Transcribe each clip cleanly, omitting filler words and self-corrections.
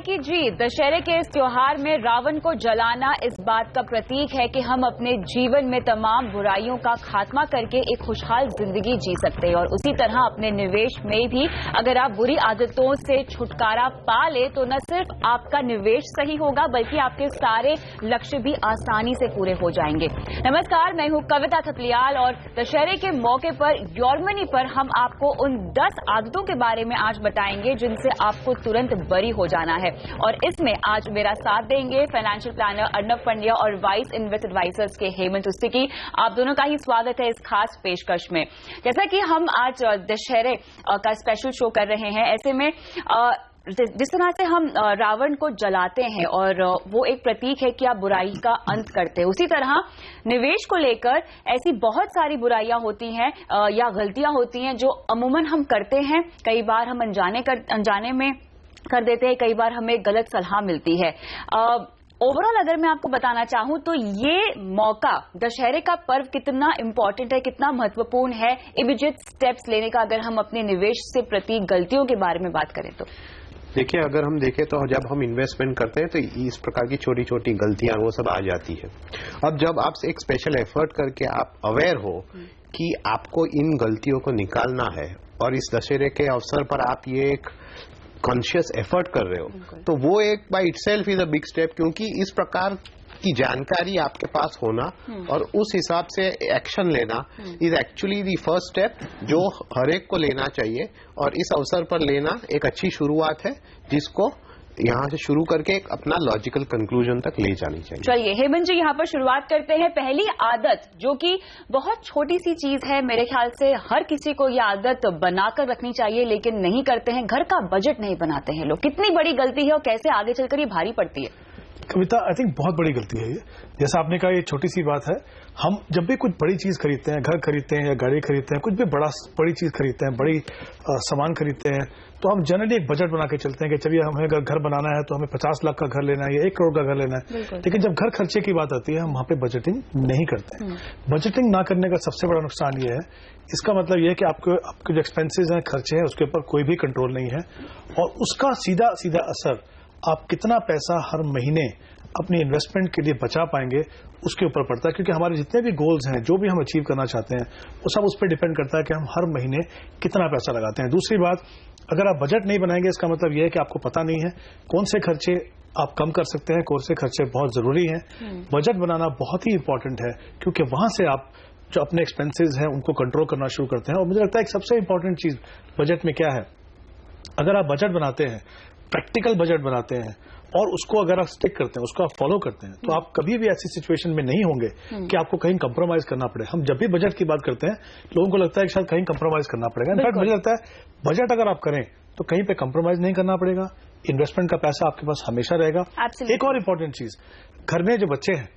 की जीत। दशहरे के इस त्योहार में रावण को जलाना इस बात का प्रतीक है कि हम अपने जीवन में तमाम बुराइयों का खात्मा करके एक खुशहाल जिंदगी जी सकते हैं। और उसी तरह अपने निवेश में भी अगर आप बुरी आदतों से छुटकारा पा ले तो न सिर्फ आपका निवेश सही होगा बल्कि आपके सारे लक्ष्य भी आसानी से पूरे हो जाएंगे। नमस्कार, मैं हूं कविता थपलियाल और दशहरे के मौके पर योर मनी पर हम आपको उन 10 आदतों के बारे में आज बताएंगे जिनसे आपको तुरंत बरी हो जाना है। और इसमें आज मेरा साथ देंगे फाइनेंशियल प्लानर अर्नब पंड्या और वाइस इन्वेस्ट एडवाइजर्स के हेमंत उस्तिकी। आप दोनों का ही स्वागत है इस खास पेशकश में। जैसा कि हम आज दशहरे का स्पेशल शो कर रहे हैं, ऐसे में जिस तरह से हम रावण को जलाते हैं और वो एक प्रतीक है कि आप बुराई का अंत करते हैं, उसी तरह निवेश को लेकर ऐसी बहुत सारी बुराइयां होती हैं या गलतियां होती हैं जो अमूमन हम करते हैं। कई बार हम अनजाने में कर देते हैं, कई बार हमें गलत सलाह मिलती है। ओवरऑल अगर मैं आपको बताना चाहूं तो ये मौका, दशहरे का पर्व कितना इंपॉर्टेंट है, कितना महत्वपूर्ण है इमीडिएट स्टेप्स लेने का, अगर हम अपने निवेश से प्रति गलतियों के बारे में बात करें तो। देखिए, अगर हम देखें तो जब हम इन्वेस्टमेंट करते हैं तो इस प्रकार की छोटी छोटी गलतियां वो सब आ जाती है। अब जब आप एक स्पेशल एफर्ट करके आप अवेयर हो कि आपको इन गलतियों को निकालना है और इस दशहरे के अवसर पर आप ये एक कॉन्शियस एफर्ट कर रहे हो तो वो एक by itself is a big step, क्योंकि इस प्रकार की जानकारी आपके पास होना और उस हिसाब से एक्शन लेना is actually the first step जो हर एक को लेना चाहिए। और इस अवसर पर लेना एक अच्छी शुरुआत है जिसको यहाँ से शुरू करके एक अपना लॉजिकल कंक्लूजन तक ले जानी चाहिए। चलिए हेमंत जी, यहाँ पर शुरुआत करते हैं। पहली आदत जो कि बहुत छोटी सी चीज है, मेरे ख्याल से हर किसी को ये आदत बनाकर रखनी चाहिए लेकिन नहीं करते हैं, घर का बजट नहीं बनाते हैं लोग। कितनी बड़ी गलती है और कैसे आगे चलकर ये भारी पड़ती है? कविता, आई थिंक बहुत बड़ी गलती है ये। जैसा आपने कहा, ये छोटी सी बात है। हम जब भी कुछ बड़ी चीज खरीदते हैं, घर खरीदते हैं या गाड़ी खरीदते हैं, कुछ भी बड़ी चीज खरीदते हैं, बड़ी सामान खरीदते हैं, तो हम जनरली एक बजट बना के चलते हैं कि चलिए हमें अगर घर बनाना है तो हमें 50 लाख का घर लेना है या 1 करोड़ का घर लेना है। लेकिन जब घर खर्चे की बात आती है हम वहां पे बजटिंग नहीं करते हैं। बजटिंग ना करने का सबसे बड़ा नुकसान ये है, इसका मतलब ये है कि आपके जो एक्सपेंसेस हैं, खर्चे हैं, उसके ऊपर कोई भी कंट्रोल नहीं है और उसका सीधा सीधा असर आप कितना पैसा हर महीने अपनी इन्वेस्टमेंट के लिए बचा पाएंगे उसके ऊपर पड़ता है। क्योंकि हमारे जितने भी गोल्स हैं, जो भी हम अचीव करना चाहते हैं, वो सब उस पर डिपेंड करता है कि हम हर महीने कितना पैसा लगाते हैं। दूसरी बात, अगर आप बजट नहीं बनाएंगे इसका मतलब यह है कि आपको पता नहीं है कौन से खर्चे आप कम कर सकते हैं, कौन से खर्चे बहुत जरूरी हैं। बजट बनाना बहुत ही इंपॉर्टेंट है क्योंकि वहां से आप जो अपने एक्सपेंसेस हैं उनको कंट्रोल करना शुरू करते हैं। और मुझे लगता है एक सबसे इंपॉर्टेंट चीज बजट में क्या है, अगर आप बजट बनाते हैं, प्रैक्टिकल बजट बनाते हैं और उसको अगर आप स्टिक करते हैं, उसको आप फॉलो करते हैं, तो आप कभी भी ऐसी सिचुएशन में नहीं होंगे कि आपको कहीं कंप्रोमाइज करना पड़े। हम जब भी बजट की बात करते हैं लोगों को लगता है कि शायद कहीं कंप्रोमाइज करना पड़ेगा। इनफैक्ट मुझे लगता है बजट अगर आप करें तो कहीं पे कंप्रोमाइज नहीं करना पड़ेगा, इन्वेस्टमेंट का पैसा आपके पास हमेशा रहेगा। एक और इंपॉर्टेंट चीज, घर में जो बच्चे हैं,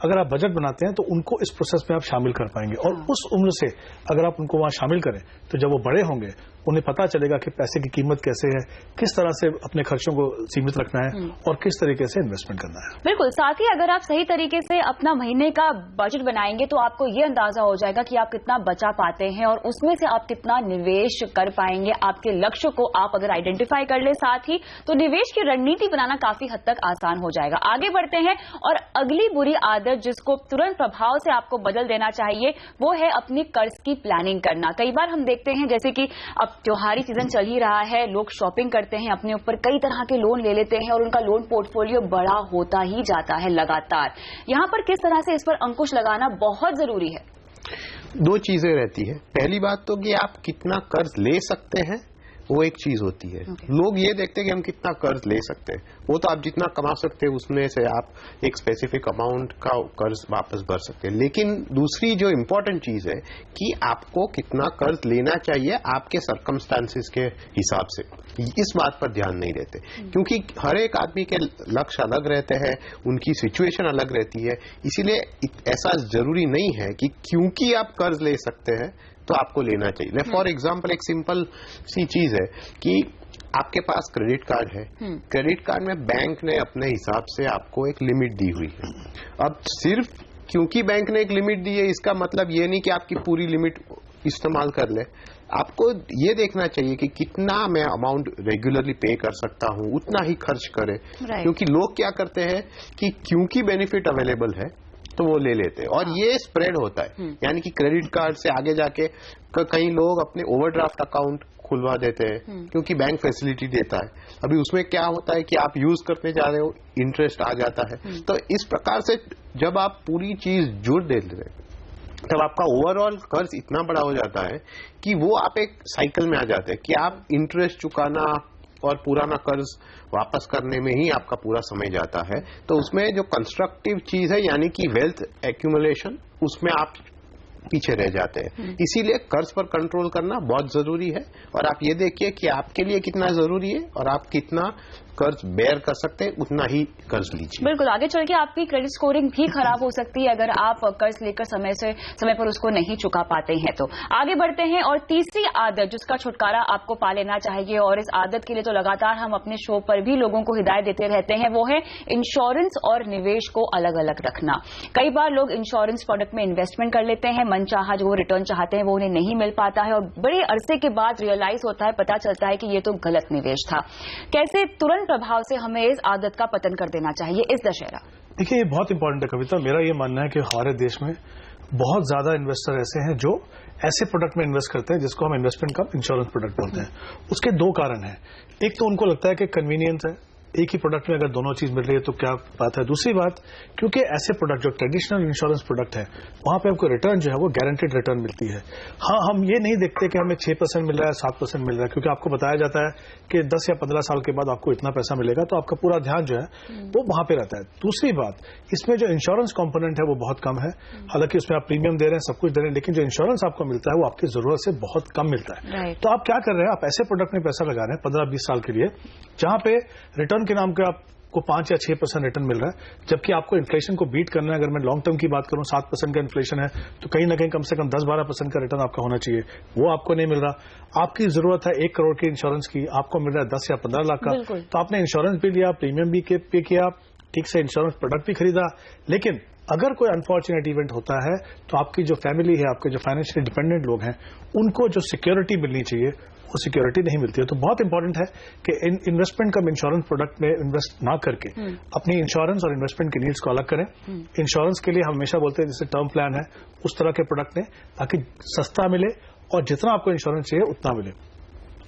अगर आप बजट बनाते हैं तो उनको इस प्रोसेस में आप शामिल कर पाएंगे और उस उम्र से अगर आप उनको वहां शामिल करें तो जब वो बड़े होंगे उन्हें पता चलेगा कि पैसे की कीमत कैसे है, किस तरह से अपने खर्चों को सीमित रखना है और किस तरीके से इन्वेस्टमेंट करना है। बिल्कुल, साथ ही अगर आप सही तरीके से अपना महीने का बजट बनाएंगे तो आपको ये अंदाजा हो जाएगा कि आप कितना बचा पाते हैं और उसमें से आप कितना निवेश कर पाएंगे। आपके लक्ष्य को आप अगर आइडेंटिफाई कर ले साथ ही, तो निवेश की रणनीति बनाना काफी हद तक आसान हो जाएगा। आगे बढ़ते हैं और अगली बुरी आदत जिसको तुरंत प्रभाव से आपको बदल देना चाहिए वो है अपनी कर्ज की प्लानिंग करना। कई बार हम देखते हैं जैसे कि अब त्योहारी सीजन चल ही रहा है, लोग शॉपिंग करते हैं, अपने ऊपर कई तरह के लोन ले लेते हैं और उनका लोन पोर्टफोलियो बड़ा होता ही जाता है लगातार। यहां पर किस तरह से इस पर अंकुश लगाना बहुत जरूरी है? 2 चीजें रहती है। पहली बात तो कि आप कितना कर्ज ले सकते हैं, वो एक चीज होती है। लोग ये देखते हैं कि हम कितना कर्ज ले सकते हैं, वो तो आप जितना कमा सकते हैं उसमें से आप एक स्पेसिफिक अमाउंट का कर्ज वापस भर सकते हैं। लेकिन दूसरी जो इम्पोर्टेंट चीज है कि आपको कितना कर्ज लेना चाहिए आपके सर्कमस्टांसिस के हिसाब से, इस बात पर ध्यान नहीं देते क्योंकि हर एक आदमी के लक्ष्य अलग रहते हैं, उनकी सिचुएशन अलग रहती है। इसीलिए ऐसा जरूरी नहीं है कि क्योंकि आप कर्ज ले सकते हैं तो आपको लेना चाहिए। फॉर एग्जाम्पल, एक सिंपल सी चीज है कि आपके पास क्रेडिट कार्ड है, क्रेडिट कार्ड में बैंक ने अपने हिसाब से आपको एक लिमिट दी हुई है। अब सिर्फ क्योंकि बैंक ने एक लिमिट दी है इसका मतलब ये नहीं कि आपकी पूरी लिमिट इस्तेमाल कर ले। आपको ये देखना चाहिए कि कितना मैं अमाउंट रेगुलरली पे कर सकता हूँ, उतना ही खर्च करें। क्योंकि लोग क्या करते हैं कि क्योंकि बेनिफिट अवेलेबल है तो वो ले लेते हैं, और ये स्प्रेड होता है। यानी कि क्रेडिट कार्ड से आगे जाके कई लोग अपने ओवरड्राफ्ट अकाउंट खुलवा देते हैं क्योंकि बैंक फैसिलिटी देता है। अभी उसमें क्या होता है कि आप यूज करने जा रहे हो, इंटरेस्ट आ जाता है। तो इस प्रकार से जब आप पूरी चीज जुड़ देते हैं तब आपका ओवरऑल कर्ज इतना बड़ा हो जाता है कि वो आप एक साइकिल में आ जाते हैं कि आप इंटरेस्ट चुकाना और पुराना कर्ज वापस करने में ही आपका पूरा समय जाता है। तो उसमें जो कंस्ट्रक्टिव चीज है यानी कि वेल्थ एक्यूमुलेशन, उसमें आप पीछे रह जाते हैं। इसीलिए कर्ज पर कंट्रोल करना बहुत जरूरी है, और आप ये देखिए कि आपके लिए कितना जरूरी है और आप कितना कर्ज बेयर कर सकते हैं, उतना ही कर्ज लीजिए। बिल्कुल, आगे चल के आपकी क्रेडिट स्कोरिंग भी खराब हो सकती है अगर आप कर्ज लेकर समय पर उसको नहीं चुका पाते हैं। तो आगे बढ़ते हैं, और तीसरी आदत जिसका छुटकारा आपको पा लेना चाहिए, और इस आदत के लिए तो लगातार हम अपने शो पर भी लोगों को हिदायत देते रहते हैं, वो है इंश्योरेंस और निवेश को अलग अलग रखना। कई बार लोग इंश्योरेंस प्रोडक्ट में इन्वेस्टमेंट कर लेते हैं, मनचाहा जो रिटर्न चाहते हैं वो उन्हें नहीं मिल पाता है, और बड़े अरसे के बाद रियलाइज होता है, पता चलता है कि ये तो गलत निवेश था। कैसे तुरंत प्रभाव से हमें इस आदत का पतन कर देना चाहिए इस दशहरा? देखिए, ये बहुत इंपॉर्टेंट है कविता। मेरा ये मानना है कि हमारे देश में बहुत ज्यादा इन्वेस्टर ऐसे हैं जो ऐसे प्रोडक्ट में इन्वेस्ट करते हैं जिसको हम इन्वेस्टमेंट कम इंश्योरेंस प्रोडक्ट बोलते हैं। उसके दो कारण हैं। एक तो उनको लगता है कि कन्वीनियंस है, एक ही प्रोडक्ट में अगर दोनों चीज मिल रही है तो क्या बात है। दूसरी बात, क्योंकि ऐसे प्रोडक्ट जो ट्रेडिशनल इंश्योरेंस प्रोडक्ट है वहां पे आपको रिटर्न जो है वो गारंटेड रिटर्न मिलती है। हाँ, हम ये नहीं देखते कि हमें 6% मिल रहा है, 7% मिल रहा है, क्योंकि आपको बताया जाता है कि 10 या 15 साल के बाद आपको इतना पैसा मिलेगा, तो आपका पूरा ध्यान जो है वो वहां पे रहता है। दूसरी बात, इसमें जो इंश्योरेंस कॉम्पोनेंट है वो बहुत कम है। हालांकि उसमें आप प्रीमियम दे रहे हैं, सब कुछ दे रहे हैं, लेकिन जो इंश्योरेंस आपको मिलता है वो आपकी जरूरत से बहुत कम मिलता है। तो आप क्या कर रहे हैं, आप ऐसे प्रोडक्ट में पैसा लगा रहे हैं 15-20 साल के लिए जहां पे रिटर्न के नाम पे आपको 5 या 6% रिटर्न मिल रहा है, जबकि आपको इन्फ्लेशन को बीट करना है। अगर मैं लॉन्ग टर्म की बात करूं, 7% का इन्फ्लेशन है, तो कहीं ना कहीं कम से कम 10-12% का रिटर्न आपका होना चाहिए, वो आपको नहीं मिल रहा। आपकी जरूरत है 1 करोड़ की इंश्योरेंस की, आपको मिल रहा है 10 या 15 लाख का। तो आपने इंश्योरेंस भी लिया, प्रीमियम भी पे किया, ठीक से इंश्योरेंस प्रोडक्ट भी खरीदा, लेकिन अगर कोई अनफॉर्चुनेट इवेंट होता है तो आपकी जो फैमिली है, आपके जो फाइनेंशियली डिपेंडेंट लोग हैं, उनको जो सिक्योरिटी मिलनी चाहिए वो सिक्योरिटी नहीं मिलती है। तो बहुत इंपॉर्टेंट है कि इन्वेस्टमेंट कम इंश्योरेंस प्रोडक्ट में इन्वेस्ट ना करके अपनी इंश्योरेंस और इन्वेस्टमेंट की नीड्स को अलग करें। इंश्योरेंस के लिए हम हमेशा बोलते हैं जैसे टर्म प्लान है, उस तरह के प्रोडक्ट लें ताकि सस्ता मिले और जितना आपको इंश्योरेंस चाहिए उतना मिले।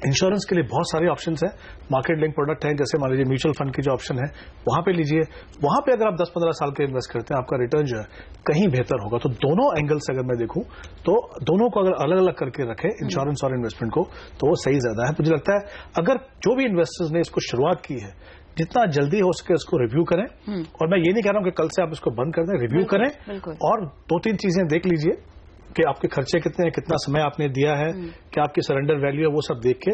इंश्योरेंस के लिए बहुत सारे ऑप्शंस हैं, मार्केट लिंक प्रोडक्ट हैं, जैसे मान लीजिए म्यूचुअल फंड की जो ऑप्शन है वहां पे लीजिए। वहां पे अगर आप 10-15 साल के इन्वेस्ट करते हैं, आपका रिटर्न जो है कहीं बेहतर होगा। तो दोनों एंगल से अगर मैं देखूं तो दोनों को अगर अलग अलग करके रखें, इंश्योरेंस और इन्वेस्टमेंट को, तो वो सही ज्यादा है। मुझे लगता है अगर जो भी इन्वेस्टर्स ने इसको शुरुआत की है, जितना जल्दी हो सके उसको रिव्यू करें। और मैं ये नहीं कह रहा हूं कि कल से आप इसको बंद कर दें, रिव्यू करें और 2-3 चीजें देख लीजिए कि आपके खर्चे कितने हैं, कितना समय आपने दिया है, क्या आपकी सरेंडर वैल्यू है, वो सब देख के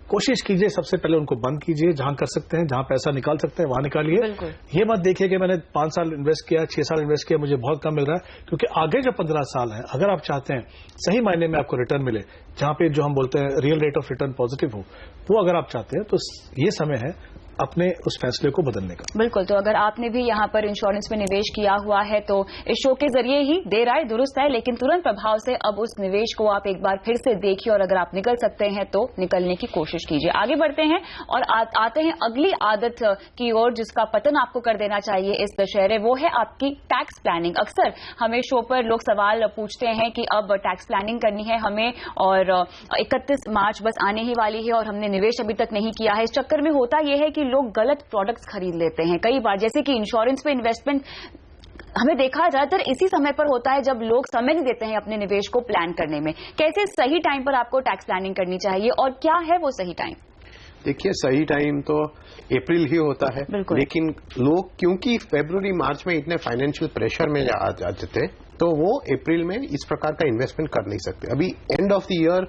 कोशिश कीजिए सबसे पहले उनको बंद कीजिए। जहां कर सकते हैं, जहां पैसा निकाल सकते हैं वहां निकालिए। ये मत देखिए कि मैंने 5 साल इन्वेस्ट किया, 6 साल इन्वेस्ट किया, मुझे बहुत कम मिल रहा है, क्योंकि आगे जो 15 साल है अगर आप चाहते हैं सही मायने में आपको रिटर्न मिले, जहां पे जो हम बोलते हैं real rate of return positive हो, वो अगर आप चाहते हैं तो ये समय है अपने उस फैसले को बदलने का। बिल्कुल, तो अगर आपने भी यहाँ पर इंश्योरेंस में निवेश किया हुआ है तो इस शो के जरिए ही देर आए दुरुस्त है, लेकिन तुरंत प्रभाव से अब उस निवेश को आप एक बार फिर से देखिए, और अगर आप निकल सकते हैं तो निकलने की कोशिश कीजिए। आगे बढ़ते हैं और आते हैं अगली आदत की ओर जिसका पतन आपको कर देना चाहिए इस दशहरे, वो है आपकी टैक्स प्लानिंग। अक्सर हमें शो पर लोग सवाल पूछते हैं कि अब टैक्स प्लानिंग करनी है हमें, और 31 मार्च बस आने ही वाली है और हमने निवेश अभी तक नहीं किया है। इस चक्कर में होता यह है कि लोग गलत प्रोडक्ट्स खरीद लेते हैं कई बार, जैसे कि इंश्योरेंस में इन्वेस्टमेंट हमें देखा ज्यादातर इसी समय पर होता है जब लोग समय नहीं देते हैं अपने निवेश को प्लान करने में। कैसे सही टाइम पर आपको टैक्स प्लानिंग करनी चाहिए और क्या है वो सही टाइम? देखिए, सही टाइम तो अप्रैल ही होता है, लेकिन लोग क्योंकि फरवरी मार्च में इतने फाइनेंशियल प्रेशर में आ जाते थे तो वो अप्रैल में इस प्रकार का इन्वेस्टमेंट कर नहीं सकते। अभी एंड ऑफ द ईयर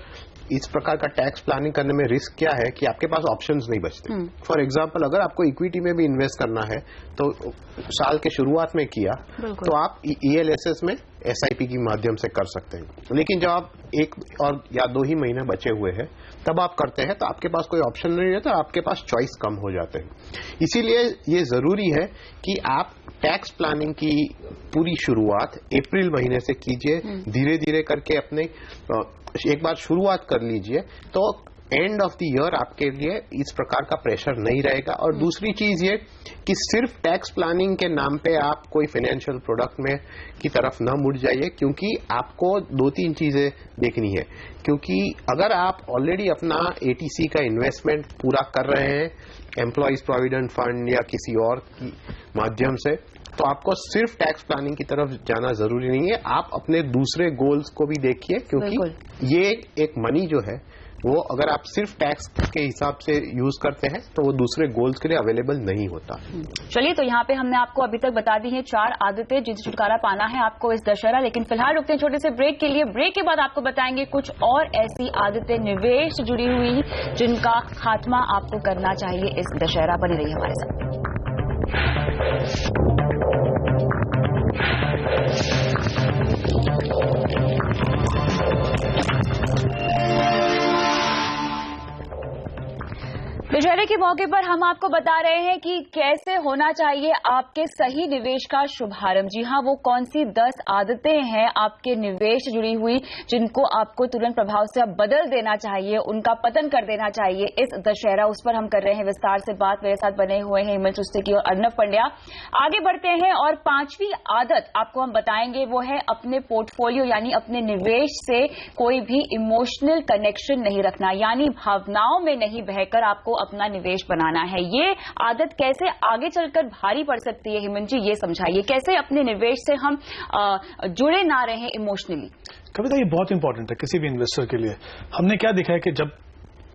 इस प्रकार का टैक्स प्लानिंग करने में रिस्क क्या है कि आपके पास ऑप्शंस नहीं बचते। फॉर एग्जांपल, अगर आपको इक्विटी में भी इन्वेस्ट करना है तो साल के शुरुआत में किया तो आप ELSS में SIP के माध्यम से कर सकते हैं, लेकिन जब आप एक और या 2 ही महीने बचे हुए हैं तब आप करते हैं तो आपके पास कोई ऑप्शन नहीं रहता, आपके पास चॉइस कम हो जाते हैं। इसीलिए ये जरूरी है कि आप टैक्स प्लानिंग की पूरी शुरुआत अप्रैल महीने से कीजिए, धीरे धीरे करके अपने एक बार शुरुआत कर लीजिए तो एंड ऑफ द ईयर आपके लिए इस प्रकार का प्रेशर नहीं रहेगा। और दूसरी चीज ये कि सिर्फ टैक्स प्लानिंग के नाम पे आप कोई फाइनेंशियल प्रोडक्ट में की तरफ न मुड़ जाइए, क्योंकि आपको 2-3 चीजें देखनी है। क्योंकि अगर आप ऑलरेडी अपना एटीसी का इन्वेस्टमेंट पूरा कर रहे हैं एम्प्लॉइज प्रोविडेंट फंड या किसी और की माध्यम से, तो आपको सिर्फ टैक्स प्लानिंग की तरफ जाना जरूरी नहीं है। आप अपने दूसरे गोल्स को भी देखिए, क्योंकि ये एक मनी जो है वो अगर आप सिर्फ टैक्स के हिसाब से यूज करते हैं तो वो दूसरे गोल्स के लिए अवेलेबल नहीं होता। चलिए, तो यहाँ पे हमने आपको अभी तक बता दी है 4 आदतें जिनसे छुटकारा पाना है आपको इस दशहरा। लेकिन फिलहाल रुकते हैं छोटे से ब्रेक के लिए। ब्रेक के बाद आपको बताएंगे कुछ और ऐसी आदतें निवेश से जुड़ी हुई जिनका खात्मा आपको करना चाहिए इस दशहरा। बनी रही हमारे साथ। दशहरे के मौके पर हम आपको बता रहे हैं कि कैसे होना चाहिए आपके सही निवेश का शुभारंभ। जी हां, वो कौन सी 10 आदतें हैं आपके निवेश से जुड़ी हुई जिनको आपको तुरंत प्रभाव से अब बदल देना चाहिए, उनका पतन कर देना चाहिए इस दशहरा। उस पर हम कर रहे हैं विस्तार से बात। मेरे साथ बने हुए हैं हेमंत चुस्तिकी और अर्नब पंड्या। आगे बढ़ते हैं और 5वीं आदत आपको हम बताएंगे, वो है अपने पोर्टफोलियो यानी अपने निवेश से कोई भी इमोशनल कनेक्शन नहीं रखना, यानी भावनाओं में नहीं बहकर आपको अपना निवेश बनाना है। ये आदत कैसे आगे चलकर भारी पड़ सकती है हेमंत जी, ये समझाइए। कैसे अपने निवेश से हम जुड़े ना रहें इमोशनली? कविता, ये बहुत इंपॉर्टेंट है किसी भी इन्वेस्टर के लिए। हमने क्या देखा है कि जब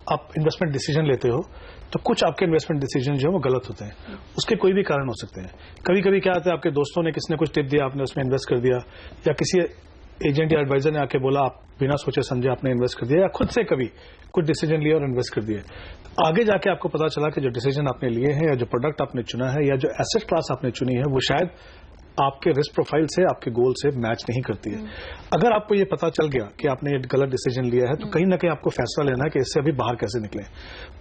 आप इन्वेस्टमेंट डिसीजन लेते हो तो कुछ आपके इन्वेस्टमेंट डिसीजन जो है वो गलत होते हैं। उसके कोई भी कारण हो सकते हैं। कभी कभी क्या होता है, आपके दोस्तों ने किसी ने कुछ टिप दिया, आपने उसमें इन्वेस्ट कर दिया, या किसी एजेंट या एडवाइजर ने आके बोला, आप बिना सोचे समझे आपने इन्वेस्ट कर दिया, या खुद से कभी कुछ डिसीजन लिया और इन्वेस्ट कर दिए। आगे जाके आपको पता चला कि जो डिसीजन आपने लिए हैं या जो प्रोडक्ट आपने चुना है या जो एसेट क्लास आपने चुनी है वो शायद आपके रिस्क प्रोफाइल से, आपके गोल से मैच नहीं करती है। अगर आपको ये पता चल गया कि आपने ये गलत डिसीजन लिया है तो कहीं ना कहीं आपको फैसला लेना है कि इससे अभी बाहर कैसे निकलें।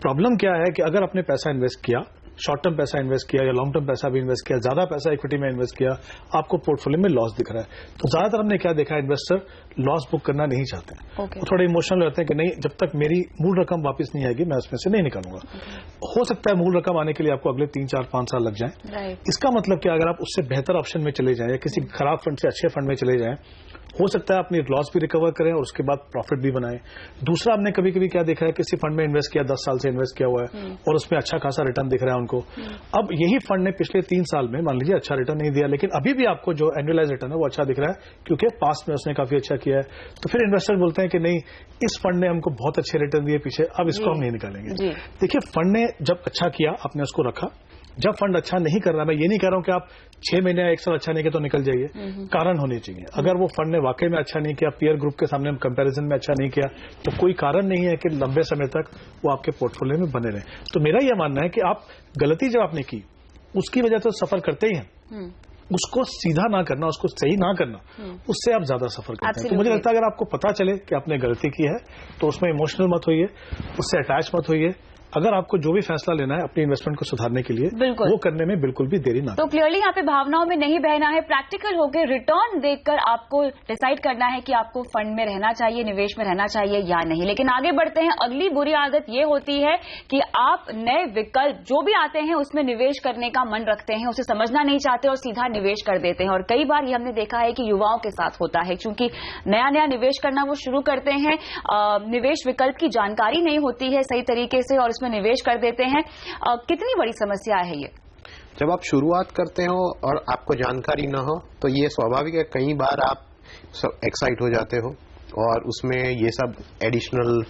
प्रॉब्लम क्या है कि अगर आपने पैसा इन्वेस्ट किया, शॉर्ट टर्म पैसा इन्वेस्ट किया या लॉन्ग टर्म पैसा भी इन्वेस्ट किया, ज्यादा पैसा इक्विटी में इन्वेस्ट किया, आपको पोर्टफोलियो में लॉस दिख रहा है, तो ज्यादातर हमने क्या देखा है, इन्वेस्टर लॉस बुक करना नहीं चाहते हैं। वो थोड़े इमोशनल रहते हैं कि नहीं, जब तक मेरी मूल रकम वापस नहीं आएगी मैं उसमें से नहीं निकालूंगा। हो सकता है मूल रकम आने के लिए आपको अगले 3, 4, 5 साल लग जाए। इसका मतलब क्या, अगर आप उससे बेहतर ऑप्शन में चले जाएं या किसी खराब फंड से अच्छे फंड में चले जाएं, हो सकता है अपनी लॉस भी रिकवर करें और उसके बाद प्रॉफिट भी बनाएं। दूसरा, हमने कभी कभी क्या देखा है, किसी फंड में इन्वेस्ट किया, 10 साल से इन्वेस्ट किया हुआ है और उसमें अच्छा खासा रिटर्न दिख रहा है उनको। अब यही फंड ने पिछले 3 साल में मान लीजिए अच्छा रिटर्न नहीं दिया, लेकिन अभी भी आपको जो एनुअलाइज रिटर्न है वो अच्छा दिख रहा है क्योंकि पास्ट में उसने काफी अच्छा किया है। तो फिर इन्वेस्टर बोलते हैं कि नहीं, इस फंड ने हमको बहुत अच्छे रिटर्न दिए पीछे, अब इसको हम नहीं निकालेंगे। देखिए, फंड ने जब अच्छा किया आपने उसको रखा, जब फंड अच्छा नहीं कर रहा, मैं ये नहीं कह रहा हूं कि आप 6 महीने या 1 साल अच्छा नहीं किया तो निकल जाइए, कारण होने चाहिए। अगर वो फंड ने वाकई में अच्छा नहीं किया, पीयर ग्रुप के सामने कंपैरिजन में अच्छा नहीं किया, तो कोई कारण नहीं है कि लंबे समय तक वो आपके पोर्टफोलियो में बने रहे। तो मेरा यह मानना है कि आप गलती जब आपने की उसकी वजह तो सफर करते ही हैं, उसको सीधा ना करना, उसको सही ना करना, उससे आप ज्यादा सफर करते हैं। तो मुझे लगता है अगर आपको पता चले कि आपने गलती की है तो उसमें इमोशनल मत होइए, उससे अटैच मत होइए। अगर आपको जो भी फैसला लेना है अपनी इन्वेस्टमेंट को सुधारने के लिए, वो करने में बिल्कुल भी देरी ना। तो क्लियरली यहाँ पे भावनाओं में नहीं बहना है, प्रैक्टिकल होकर रिटर्न देखकर आपको डिसाइड करना है कि आपको फंड में रहना चाहिए, निवेश में रहना चाहिए या नहीं। लेकिन आगे बढ़ते हैं। अगली बुरी आदत ये होती है कि आप नए विकल्प जो भी आते हैं उसमें निवेश करने का मन रखते हैं, उसे समझना नहीं चाहते और सीधा निवेश कर देते हैं। और कई बार ये हमने देखा है कि युवाओं के साथ होता है, क्योंकि नया नया निवेश करना वो शुरू करते हैं, निवेश विकल्प की जानकारी नहीं होती है सही तरीके से और उसमें निवेश कर देते हैं। कितनी बड़ी समस्या है ये? जब आप शुरुआत करते हो और आपको जानकारी ना हो तो ये स्वाभाविक है, कई बार आप सब एक्साइट हो जाते हो और उसमें ये सब एडिशनल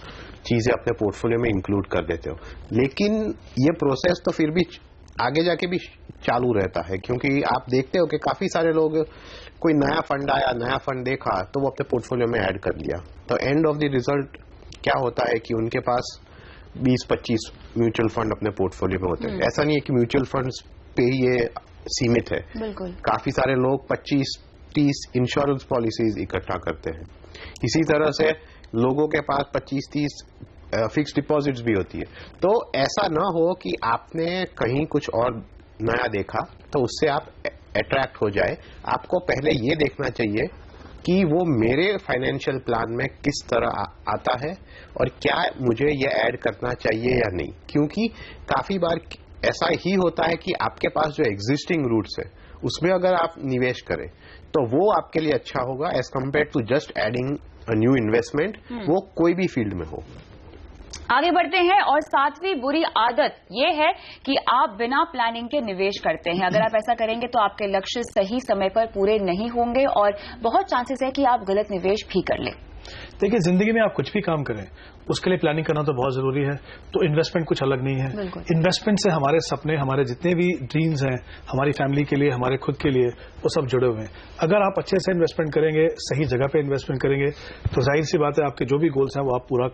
चीजें अपने पोर्टफोलियो में इंक्लूड कर देते हो। लेकिन ये प्रोसेस तो फिर भी आगे जाके भी चालू रहता है, क्योंकि आप देखते हो कि काफी सारे लोग, कोई नया फंड आया, नया फंड देखा तो वो अपने पोर्टफोलियो में ऐड कर लिया, तो एंड ऑफ द रिजल्ट क्या होता है कि उनके पास 20-25 म्यूचुअल फंड अपने पोर्टफोलियो में होते हैं। ऐसा नहीं है कि म्यूचुअल फंड्स पे ही ये सीमित है, बिल्कुल काफी सारे लोग 25-30 इंश्योरेंस पॉलिसीज इकट्ठा करते हैं। इसी तरह से लोगों के पास 25-30 फिक्स डिपॉजिट्स भी होती है। तो ऐसा ना हो कि आपने कहीं कुछ और नया देखा तो उससे आप अट्रैक्ट हो जाए। आपको पहले ये देखना चाहिए कि वो मेरे फाइनेंशियल प्लान में किस तरह आता है और क्या मुझे ये ऐड करना चाहिए या नहीं, क्योंकि काफी बार ऐसा ही होता है कि आपके पास जो एग्जिस्टिंग रूट्स है उसमें अगर आप निवेश करें तो वो आपके लिए अच्छा होगा as compare to just adding a new investment, वो कोई भी फील्ड में हो। आगे बढ़ते हैं और सातवीं बुरी आदत ये है कि आप बिना प्लानिंग के निवेश करते हैं। अगर आप ऐसा करेंगे तो आपके लक्ष्य सही समय पर पूरे नहीं होंगे और बहुत चांसेस है कि आप गलत निवेश भी कर लें। देखिए, जिंदगी में आप कुछ भी काम करें उसके लिए प्लानिंग करना तो बहुत जरूरी है। तो इन्वेस्टमेंट कुछ अलग नहीं है। इन्वेस्टमेंट से हमारे सपने, हमारे जितने भी ड्रीम्स हैं, हमारी फैमिली के लिए, हमारे खुद के लिए, वो सब जुड़े हुए हैं। अगर आप अच्छे से इन्वेस्टमेंट करेंगे, सही जगह पे इन्वेस्टमेंट करेंगे तो जाहिर सी बात है आपके जो भी गोल्स हैं वो आप पूरा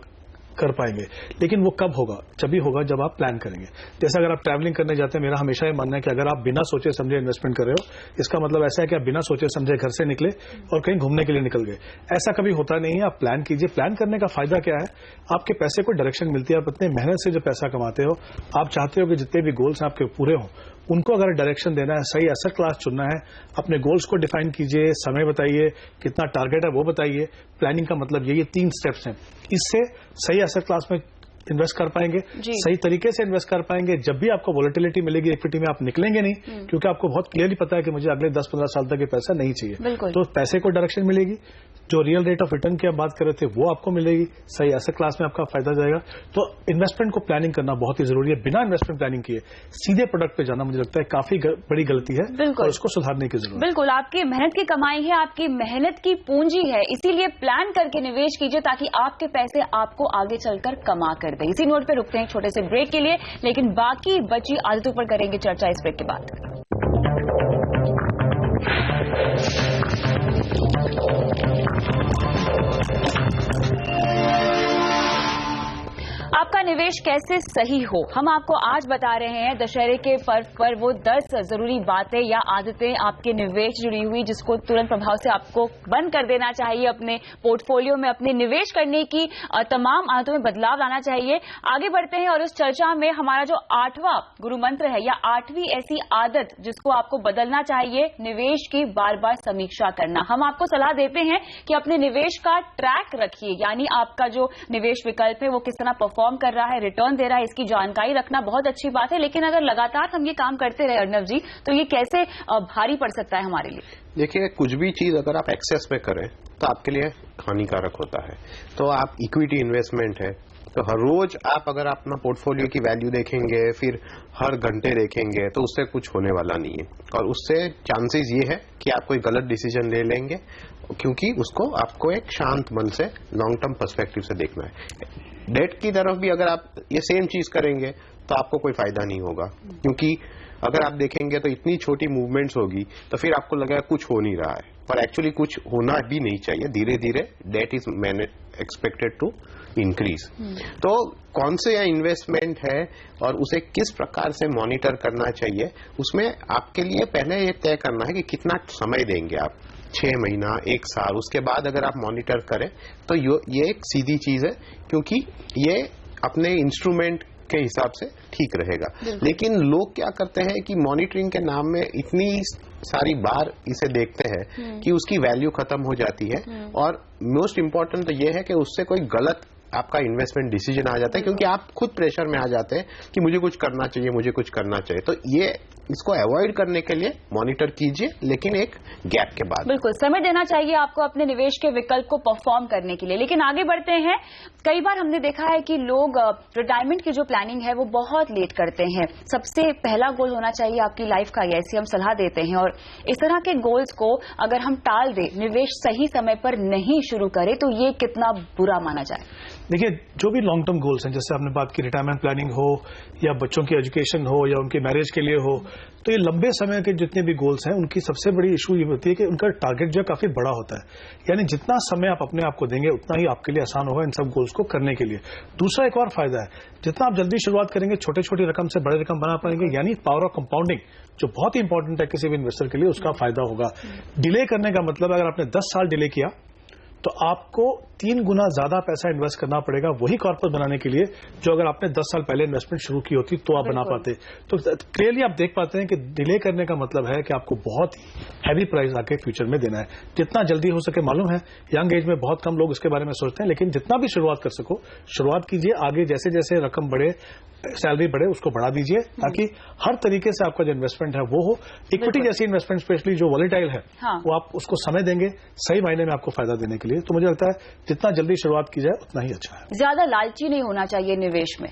कर पाएंगे। लेकिन वो कब होगा? जब भी होगा जब आप प्लान करेंगे। जैसे अगर आप ट्रैवलिंग करने जाते हैं, मेरा हमेशा ये मानना है कि अगर आप बिना सोचे समझे इन्वेस्टमेंट कर रहे हो, इसका मतलब ऐसा है कि आप बिना सोचे समझे घर से निकले और कहीं घूमने के लिए निकल गए। ऐसा कभी होता नहीं है। आप प्लान कीजिए। प्लान करने का फायदा क्या है? आपके पैसे को डायरेक्शन मिलती है। आप इतने मेहनत से जो पैसा कमाते हो, आप चाहते हो कि जितने भी गोल्स हैं आपके पूरे हों, उनको अगर डायरेक्शन देना है, सही एसेट क्लास चुनना है, अपने गोल्स को डिफाइन कीजिए, समय बताइए, कितना टारगेट है वो बताइए। प्लानिंग का मतलब ये 3 स्टेप्स हैं। इससे सही एसेट क्लास में इन्वेस्ट कर पाएंगे, सही तरीके से इन्वेस्ट कर पाएंगे। जब भी आपको वोलेटिलिटी मिलेगी इक्विटी में, आप निकलेंगे नहीं, क्योंकि आपको बहुत क्लियरली पता है कि मुझे अगले 10-15 साल तक ये पैसा नहीं चाहिए। तो पैसे को डायरेक्शन मिलेगी। जो रियल रेट ऑफ रिटर्न की आप बात कर रहे थे वो आपको मिलेगी। सही एसेट क्लास में आपका फायदा जाएगा। तो इन्वेस्टमेंट को प्लानिंग करना बहुत ही जरूरी है। बिना इन्वेस्टमेंट प्लानिंग किए सीधे प्रोडक्ट पे जाना मुझे लगता है काफी बड़ी गलती है और उसको सुधारने की जरूरत है। बिल्कुल, आपकी मेहनत की कमाई है, आपकी मेहनत की पूंजी है, इसीलिए प्लान करके निवेश कीजिए ताकि आपके पैसे आपको आगे चलकर कमा कर दे। इसी नोट पे रुकते हैं एक छोटे से ब्रेक के लिए, लेकिन बाकी बची आदतों पर करेंगे चर्चा इस ब्रेक के बाद। आपका निवेश कैसे सही हो, हम आपको आज बता रहे हैं। दशहरे के पर्व पर वो 10 जरूरी बातें या आदतें आपके निवेश जुड़ी हुई जिसको तुरंत प्रभाव से आपको बंद कर देना चाहिए। अपने पोर्टफोलियो में अपने निवेश करने की तमाम आदतों में बदलाव लाना चाहिए। आगे बढ़ते हैं और इस चर्चा में हमारा जो 8वां गुरु मंत्र है या 8वीं ऐसी आदत जिसको आपको बदलना चाहिए, निवेश की बार बार समीक्षा करना। हम आपको सलाह देते हैं कि अपने निवेश का ट्रैक रखिए, यानी आपका जो निवेश विकल्प है वो किस तरह परफॉर्म कर रहा है, रिटर्न दे रहा है, इसकी जानकारी रखना बहुत अच्छी बात है। लेकिन अगर लगातार हम ये काम करते रहे अर्नव जी, तो ये कैसे भारी पड़ सकता है हमारे लिए? देखिए, कुछ भी चीज अगर आप एक्सेस में करें तो आपके लिए हानिकारक होता है। तो आप इक्विटी इन्वेस्टमेंट है तो हर रोज आप अगर अपना पोर्टफोलियो की वैल्यू देखेंगे, फिर हर घंटे देखेंगे, तो उससे कुछ होने वाला नहीं है। और उससे चांसेस ये है कि आप कोई गलत डिसीजन ले लेंगे, क्योंकि उसको आपको एक शांत मन से लॉन्ग टर्म पर्सपेक्टिव से देखना है। डेट की तरफ भी अगर आप ये सेम चीज करेंगे तो आपको कोई फायदा नहीं होगा, क्योंकि अगर आप देखेंगे तो इतनी छोटी मूवमेंट्स होगी तो फिर आपको लगेगा कुछ हो नहीं रहा है, पर एक्चुअली कुछ होना भी नहीं चाहिए। धीरे धीरे debt is expected to increase. तो कौन से इन्वेस्टमेंट है और उसे किस प्रकार से मॉनिटर करना चाहिए, उसमें आपके लिए पहले ये तय करना है कि कितना समय देंगे आप। 6 महीना, 1 साल, उसके बाद अगर आप मॉनिटर करें तो ये एक सीधी चीज है, क्योंकि ये अपने इंस्ट्रूमेंट के हिसाब से ठीक रहेगा। लेकिन लोग क्या करते हैं कि मॉनिटरिंग के नाम में इतनी सारी बार इसे देखते हैं कि उसकी वैल्यू खत्म हो जाती है। और मोस्ट इंपॉर्टेंट तो ये है कि उससे कोई गलत आपका इन्वेस्टमेंट डिसीजन आ जाता है, क्योंकि आप खुद प्रेशर में आ जाते हैं कि मुझे कुछ करना चाहिए, मुझे कुछ करना चाहिए। तो ये इसको अवॉइड करने के लिए मॉनिटर कीजिए, लेकिन एक गैप के बाद। बिल्कुल समय देना चाहिए आपको अपने निवेश के विकल्प को परफॉर्म करने के लिए। लेकिन आगे बढ़ते हैं, कई बार हमने देखा है कि लोग रिटायरमेंट की जो प्लानिंग है वो बहुत लेट करते हैं। सबसे पहला गोल होना चाहिए आपकी लाइफ का, ऐसी हम सलाह देते हैं। और इस तरह के गोल्स को अगर हम टाल दें, निवेश सही समय पर नहीं शुरू करें, तो ये कितना बुरा माना जाए? देखिए, जो भी लॉन्ग टर्म गोल्स हैं, जैसे आपने बात की रिटायरमेंट प्लानिंग हो या बच्चों की एजुकेशन हो या उनकी मैरिज के लिए हो, तो ये लंबे समय के जितने भी गोल्स हैं उनकी सबसे बड़ी इशू ये होती है कि उनका टारगेट जो है काफी बड़ा होता है। यानी जितना समय आप अपने आप को देंगे उतना ही आपके लिए आसान होगा इन सब गोल्स को करने के लिए। दूसरा एक और फायदा है, जितना आप जल्दी शुरुआत करेंगे छोटे छोटी रकम से बड़े रकम बना पाएंगे, यानी पावर ऑफ कंपाउंडिंग जो बहुत ही इंपॉर्टेंट है किसी भी इन्वेस्टर के लिए, उसका फायदा होगा। डिले करने का मतलब अगर आपने 10 साल डिले किया तो आपको 3 गुना ज्यादा पैसा इन्वेस्ट करना पड़ेगा वही कॉर्पस बनाने के लिए जो अगर आपने 10 साल पहले इन्वेस्टमेंट शुरू की होती तो आप बना पाते। तो क्लियरली आप देख पाते हैं कि डिले करने का मतलब है कि आपको बहुत ही हैवी प्राइस आके फ्यूचर में देना है। जितना जल्दी हो सके, मालूम है यंग एज में बहुत कम लोग इसके बारे में सोचते हैं, लेकिन जितना भी शुरुआत कर सको शुरुआत कीजिए। आगे जैसे जैसे रकम बढ़े, सैलरी बढ़े, उसको बढ़ा दीजिए ताकि हर तरीके से आपका जो इन्वेस्टमेंट है वो हो। इक्विटी जैसी इन्वेस्टमेंट स्पेशली जो वॉलेटाइल है, वो आप उसको समय देंगे सही मायने में आपको फायदा देने के लिए। तो मुझे लगता है जितना जल्दी शुरुआत की जाए उतना ही अच्छा है। ज्यादा लालची नहीं होना चाहिए निवेश में।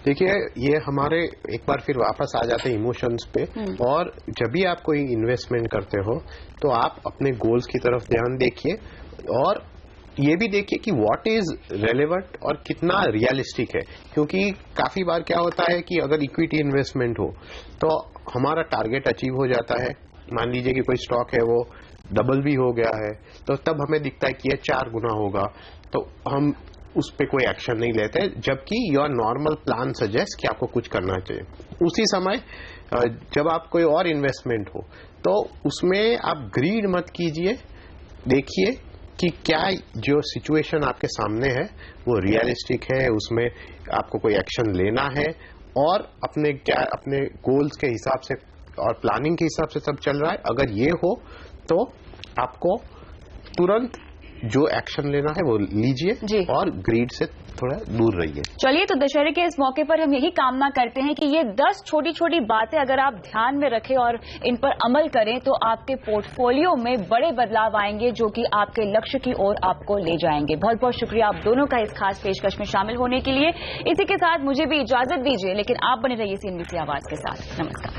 देखिए, ये हमारे एक बार फिर वापस आ जाते हैं इमोशंस पे। और जब भी आप कोई इन्वेस्टमेंट करते हो तो आप अपने गोल्स की तरफ ध्यान देखिए और ये भी देखिए कि व्हाट इज रेलेवेंट और कितना रियलिस्टिक है। क्योंकि काफी बार क्या होता है कि अगर इक्विटी इन्वेस्टमेंट हो तो हमारा टारगेट अचीव हो जाता है। मान लीजिए कि कोई स्टॉक है वो डबल भी हो गया है तो तब हमें दिखता है कि ये 4 गुना होगा, तो हम उस पर कोई एक्शन नहीं लेते, जबकि योर नॉर्मल प्लान सजेस्ट कि आपको कुछ करना चाहिए। उसी समय जब आप कोई और इन्वेस्टमेंट हो तो उसमें आप ग्रीड मत कीजिए। देखिए कि क्या जो सिचुएशन आपके सामने है वो रियलिस्टिक है, उसमें आपको कोई एक्शन लेना है और अपने गोल्स के हिसाब से और प्लानिंग के हिसाब से सब चल रहा है। अगर ये हो तो आपको तुरंत जो एक्शन लेना है वो लीजिए और ग्रीड से थोड़ा दूर रहिए। चलिए, तो दशहरे के इस मौके पर हम यही कामना करते हैं कि ये 10 छोटी छोटी बातें अगर आप ध्यान में रखें और इन पर अमल करें तो आपके पोर्टफोलियो में बड़े बदलाव आएंगे जो कि आपके लक्ष्य की ओर आपको ले जाएंगे। बहुत बहुत शुक्रिया आप दोनों का इस खास पेशकश में शामिल होने के लिए। इसी के साथ मुझे भी इजाजत दीजिए, लेकिन आप बने रहिए CNBC आवाज के साथ। नमस्कार।